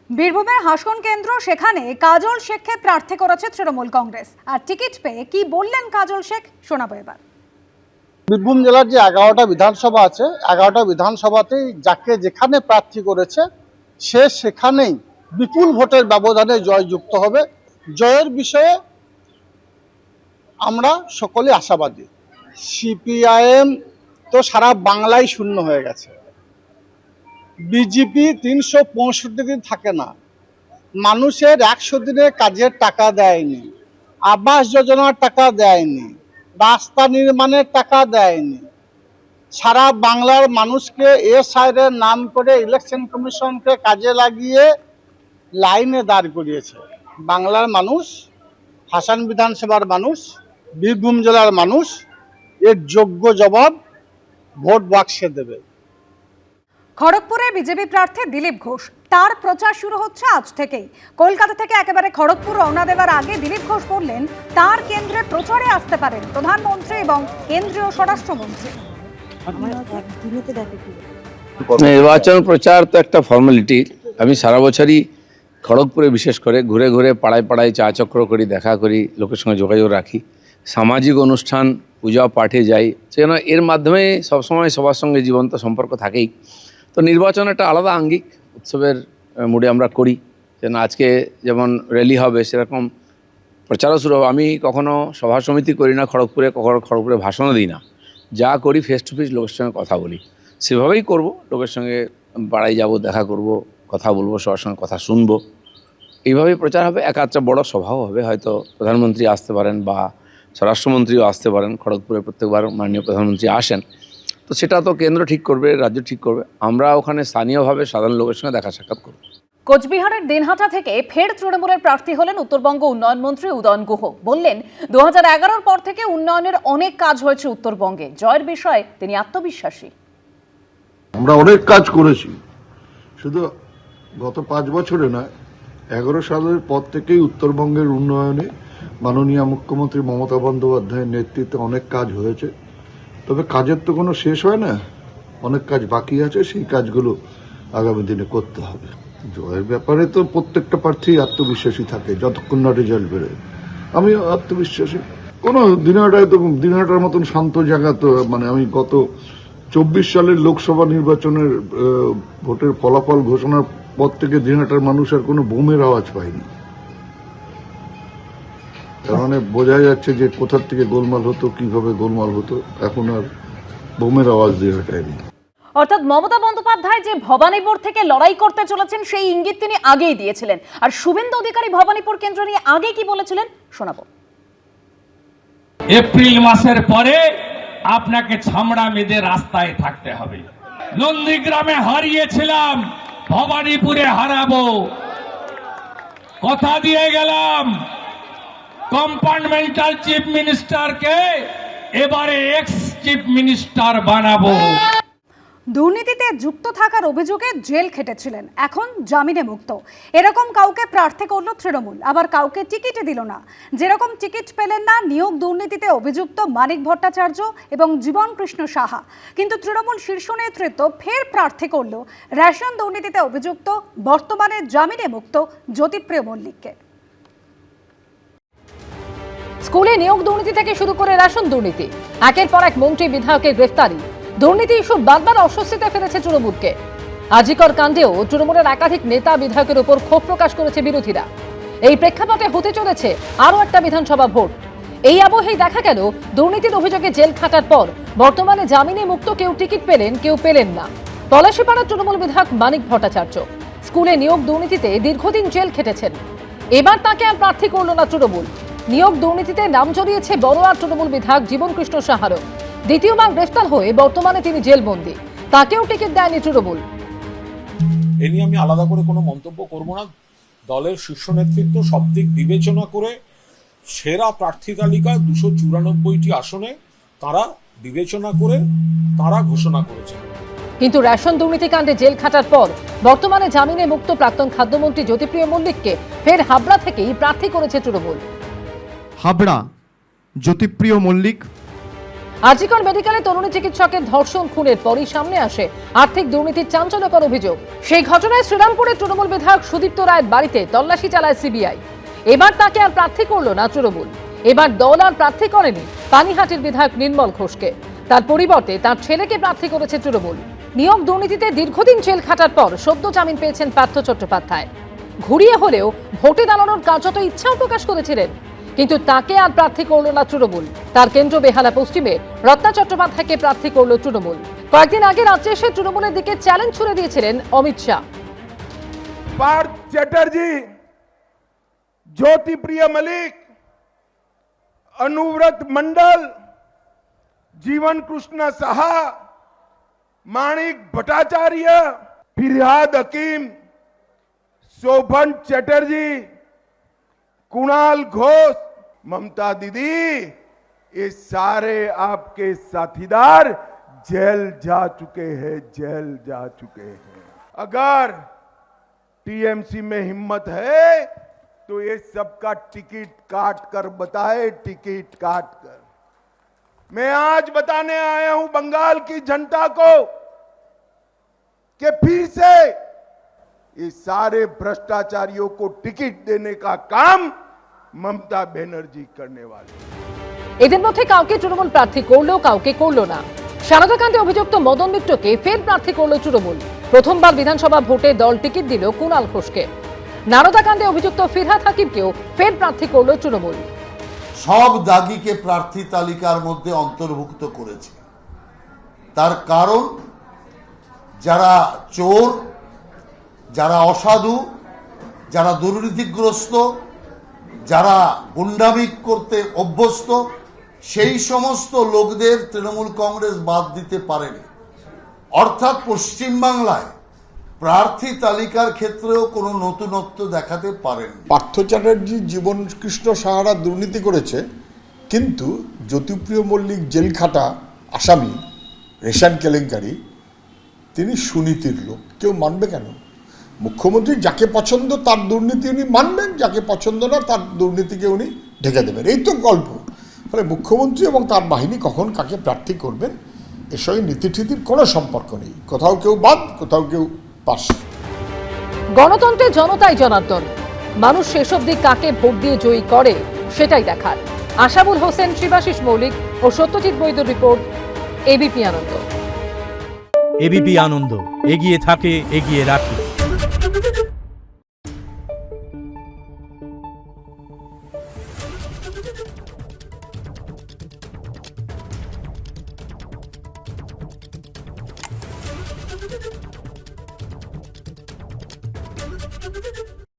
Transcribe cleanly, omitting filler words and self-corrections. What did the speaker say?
বীরভূমের হাসন কেন্দ্র, সেখানে কাজল শেখকে প্রার্থী করেছে তৃণমূল কংগ্রেস। আর টিকিট পেয়ে কি বললেন কাজল শেখ শোনাবো এবার। বীরভূম জেলার যে 11টা বিধানসভা আছে, 11টা বিধানসভাতেই যাকে যেখানে প্রার্থী করেছে সে সেখানেই বিপুল ভোটের ব্যবধানে জয়যুক্ত হবে। জয়ের বিষয়ে আমরা সকলে আশাবাদী। সিপিআইএম তো সারা বাংলায় শূন্য হয়ে গেছে, বিজেপি 365 দিন থাকে না, মানুষের 100 দিনের কাজের টাকা দেয়নি, আবাস যোজনার টাকা দেয়নি, রাস্তা নির্মাণের টাকা দেয়নি, সারা বাংলার মানুষকে এসআইআর এর নাম করে ইলেকশন কমিশনকে কাজে লাগিয়ে লাইনে দাঁড় করিয়েছে। বাংলার মানুষ, হাসান বিধানসভার মানুষ, বীরভূম জেলার মানুষ এর যোগ্য জবাব ভোট বাক্সে দেবে। খড়গপুরে বিজেপি প্রার্থী দিলীপ ঘোষ, তার প্রচার শুরু হচ্ছে আজ থেকেই। কলকাতা থেকে একেবারে খড়গপুর রওনা দেওয়ার আগে দিলীপ ঘোষ বললেন তার কেন্দ্রে প্রচারে আসতে পারেন প্রধানমন্ত্রী এবং কেন্দ্রীয় স্বরাষ্ট্রমন্ত্রী। নির্বাচন প্রচার তো একটা ফর্মালিটি। আমি সারা বছরই খড়গপুরে বিশেষ করে ঘুরে ঘুরে পাড়ায় পাড়ায় চা চক্র করি, দেখা করি, লোকের সঙ্গে যোগাযোগ রাখি, সামাজিক অনুষ্ঠান, পূজা পাঠে যাই, সেজন্য এর মাধ্যমে সবসময় সবার সঙ্গে জীবন্ত সম্পর্ক থাকেই। তো নির্বাচন একটা আলাদা আঙ্গিক, উৎসবের মুডে আমরা করি। যেন আজকে যেমন র্যালি হবে সেরকম প্রচারও শুরু হবে। আমি কখনো সভা সমিতি করি না খড়গপুরে, কখনো খড়গপুরে ভাষণও দিই না, যা করি ফেস টু ফেস লোকের সঙ্গে কথা বলি, সেভাবেই করব। লোকের সঙ্গে পাড়ায় যাব, দেখা করব, কথা বলবো, সবার সঙ্গে কথা শুনবো, এইভাবেই প্রচার হবে। এক আধটা বড় সভাও হবে, হয়তো প্রধানমন্ত্রী আসতে পারেন বা স্বরাষ্ট্রমন্ত্রীও আসতে পারেন। খড়গপুরে প্রত্যেকবার মাননীয় প্রধানমন্ত্রী আসেন, তো সেটা তো কেন্দ্র ঠিক করবে, রাজ্য ঠিক করবে। আমরা ওখানে স্থানীয়ভাবে সাধারণ লোকের সঙ্গে দেখা সাক্ষাৎ করব। কোচবিহারের দিনহাটা থেকে ফের তৃণমূলের প্রার্থী হলেন উত্তরবঙ্গ উন্নয়ন মন্ত্রী উদয়ন গুহ। বললেন 2011 পর থেকে উন্নয়নের অনেক কাজ হয়েছে উত্তরবঙ্গে। জয়ের বিষয়ে তিনি আত্মবিশ্বাসী। আমরা অনেক কাজ করেছি, শুধু গত 5 বছরে নয়, 11 সালের পর থেকেই উত্তরবঙ্গের উন্নয়নে মাননীয় মুখ্যমন্ত্রী মমতা বন্দ্যোপাধ্যায়ের নেতৃত্বে অনেক কাজ হয়েছে। তবে কাজের তো কোনো শেষ হয় না, অনেক কাজ বাকি আছে, সেই কাজগুলো আগামী দিনে করতে হবে। জয়ের ব্যাপারে তো প্রত্যেকটা প্রার্থী আত্মবিশ্বাসী থাকে যতক্ষণ না রেজাল্ট বেরোয়। আমি আত্মবিশ্বাসী। কোনো দিনহাটার মতন শান্ত জায়গা তো, মানে আমি গত 24 সালের লোকসভা নির্বাচনের ভোটের ফলাফল ঘোষণার পর থেকে দিনহাটার মানুষ আর কোনো বোমের আওয়াজ পায়নি। তার মানে বোঝা যাচ্ছে যে কোথার থেকে গোলমাল হতো, কিভাবে গোলমাল হতো, এখন আর বোমের আওয়াজ দিনহাটায় নেই। অর্থাৎ মমতা বন্দ্যোপাধ্যায় যে ভবানীপুর থেকে লড়াই করতে চলেছেন সেই ইঙ্গিত তিনি আগেই দিয়েছিলেন। আর শুভেন্দু অধিকারী ভবানীপুর কেন্দ্র নিয়ে আগে কি বলেছিলেন শোনাবো। এপ্রিল মাসের পরে আপনাকে ছামড়া মেয়েদের রাস্তায় থাকতে হবে। নন্দীগ্রামে হারিয়েছিলাম, ভবানীপুরে হারাবো, কথা দিয়ে গেলাম। কম্পার্টমেন্টাল চিফ মিনিস্টারকে এবারে এক্স চিফ মিনিস্টার বানাবো। দুর্নীতিতে যুক্ত থাকার অভিযোগে জেল খেটেছিলেন, এখন জামিনে মুক্ত। এরকম কাউকে প্রার্থী করলো তৃণমূল, আবার কাউকে টিকিটে দিল না। যেরকম টিকিট পেলেন না নিয়োগ দুর্নীতিতে অভিযুক্ত মানিক ভট্টাচার্য এবং জীবন কৃষ্ণ সাহা, কিন্তু তৃণমূল শীর্ষ নেতৃত্ব ফের প্রার্থী করলো রেশন দুর্নীতিতে অভিযুক্ত বর্তমানে জামিনে মুক্ত জ্যোতিপ্রিয় মল্লিককে। স্কুলে নিয়োগ দুর্নীতি থেকে শুরু করে রেশন দুর্নীতি, একের পর এক মন্ত্রী বিধায়কের গ্রেফতারি। দুর্নীতি ইস্যু বারবার অস্বস্তিতে ফেলেছে তৃণমূলকে। আজিকর কাণ্ডেও তৃণমূলের একাধিক নেতা বিধায়কের উপর ক্ষোভ প্রকাশ করেছে বিরোধীরা। এই প্রেক্ষাপটে হতে চলেছে আরও একটা বিধানসভা ভোট। এই আবহেই দেখা গেল দুর্নীতির অভিযোগে জেল খাটার পর বর্তমানে জামিনে মুক্ত কেউ টিকিট পেলেন, কেউ পেলেন না। পলাশীপাড়ার তৃণমূল বিধায়ক মানিক ভট্টাচার্য স্কুলে নিয়োগ দুর্নীতিতে দীর্ঘদিন জেল খেটেছেন। এবার তাকে আর প্রার্থী করল না তৃণমূল। নিয়োগ দুর্নীতিতে নাম জড়িয়েছে বড়োয়ার তৃণমূল বিধায়ক জীবন কৃষ্ণ সাহারও। দ্বিতীয়বার গ্রেফতার হয়ে বর্তমানে তিনি জেলবন্দি, তাকেও টিকিট দেয়নি তৃণমূল। এ নিয়ে আমি আলাদা করে কোনো মন্তব্য করব না। দলের শীর্ষ নেতৃত্ব সব দিক বিবেচনা করে সেরা প্রার্থী তালিকা 294টি আসনে তারা বিবেচনা করে তারা ঘোষণা করেছে। কিন্তু রেশন দুর্নীতিকাণ্ডে জেল খাটার পর বর্তমানে জামিনে মুক্ত প্রাক্তন খাদ্যমন্ত্রী জ্যোতিপ্রিয় মল্লিককে ফের হাবড়া থেকেই প্রার্থী করেছে তৃণমূল। হাবড়া জ্যোতিপ্রিয় মল্লিক আজিকর মেডিকেলে তরুণী চিকিৎসকের ধর্ষণ খুনের পরই সামনে আসে আর্থিক দুর্নীতির চাঞ্চল্যকর অভিযোগ। সেই ঘটনায় শ্রীরামপুরের তৃণমূল বিধায়ক সুদীপ্ত রায়ের বাড়িতে তল্লাশি চালায় সিবিআই। এবার তাকে আর প্রার্থী করল না তৃণমূল। এবার দল আর প্রার্থী করেনি পানিহাটির বিধায়ক নির্মল ঘোষকে, তার পরিবর্তে তার ছেলেকে প্রার্থী করেছে তৃণমূল। নিয়োগ দুর্নীতিতে দীর্ঘদিন জেল খাটার পর সদ্য জামিন পেয়েছেন পার্থ চট্টোপাধ্যায়। ঘুরিয়ে হলেও ভোটে দাঁড়ানোর কার্যত ইচ্ছাও প্রকাশ করেছিলেন, কিন্তু তাকে আর প্রার্থী করল না তৃণমূল। তার কেন্দ্র বেহালা পশ্চিমে রত্না চট্টোপাধ্যায়কে প্রার্থী করল তৃণমূল। কয়েকদিন আগে রাজ্যে এসে তৃণমূলের দিকে চ্যালেঞ্জ ছুড়ে দিয়েছিলেন অমিত শাহ। पार्थ चैटर्जी, ज्योतिप्रिय मलिक, अनुव्रत मंडल, जीवन कृष्ण साहा, माणिक भट्टाचार्य, फिरहाद हकीम, शोभन चैटर्जी, कुणाल घोष, ममता दीदी, ये सारे आपके साथीदार जेल जा चुके हैं, जेल जा चुके हैं। अगर टीएमसी में हिम्मत है तो ये सबका टिकट काट कर बताए, टिकट काट कर। मैं आज बताने आया हूं बंगाल की जनता को कि फिर से ये सारे भ्रष्टाचारियों को टिकट देने का काम ममता बनर्जी करने वाले। এদের মধ্যে কাউকে তৃণমূল প্রার্থী করলো, কাউকে করলো না। সারদাকাণ্ডে অভিযুক্ত মদন মিত্রকে ফের প্রার্থী করলো তৃণমূল। প্রথমবার বিধানসভা ভোটে দল টিকিট দিল কুণাল ঘোষকে। নারদাকাণ্ডে অভিযুক্ত ফিরহাদ হাকিমকেও ফের প্রার্থী করলো তৃণমূল। সব দাগিকে প্রার্থী তালিকার মধ্যে অন্তর্ভুক্ত করেছে। তার কারণ যারা চোর, যারা অসাধু, যারা দুর্নীতিগ্রস্ত, যারা গুন্ডামি করতে অভ্যস্ত, সেই সমস্ত লোকদের তৃণমূল কংগ্রেস বাদ দিতে পারেনি। অর্থাৎ পশ্চিমবাংলায় প্রার্থী তালিকার ক্ষেত্রেও কোনো নতুনত্ব দেখাতে পারেনি। পার্থ চ্যাটার্জি জীবন কৃষ্ণ সাহারা দুর্নীতি করেছে, কিন্তু জ্যোতিপ্রিয় মল্লিক জেল খাটা আসামি, রেশন কেলেঙ্কারি, তিনি সুনীতির লোক। কেউ মানবে কেন? মুখ্যমন্ত্রী যাকে পছন্দ তার দুর্নীতি উনি মানবেন, যাকে পছন্দ না তার দুর্নীতিকে উনি ঢেকে দেবেন। এই তো গল্প। ফলে মুখ্যমন্ত্রী এবং তার বাহিনী কখন কাকে প্রার্থী করবেন এর সঙ্গে নীতিঠিতির কোনো সম্পর্ক নেই। কোথাও কেউ বাদ, কোথাও কেউ পাশ। গণতন্ত্রে জনতাই জনার্দন। মানুষ শেষ অবধি কাকে ভোট দিয়ে জয়ী করে সেটাই দেখার। আশাবুল হোসেন, শিবাশিস মৌলিক ও সত্যজিৎ বৈদ্যর রিপোর্ট, এবিপি আনন্দ। এবিপি আনন্দ, এগিয়ে থাকে, এগিয়ে রাখে।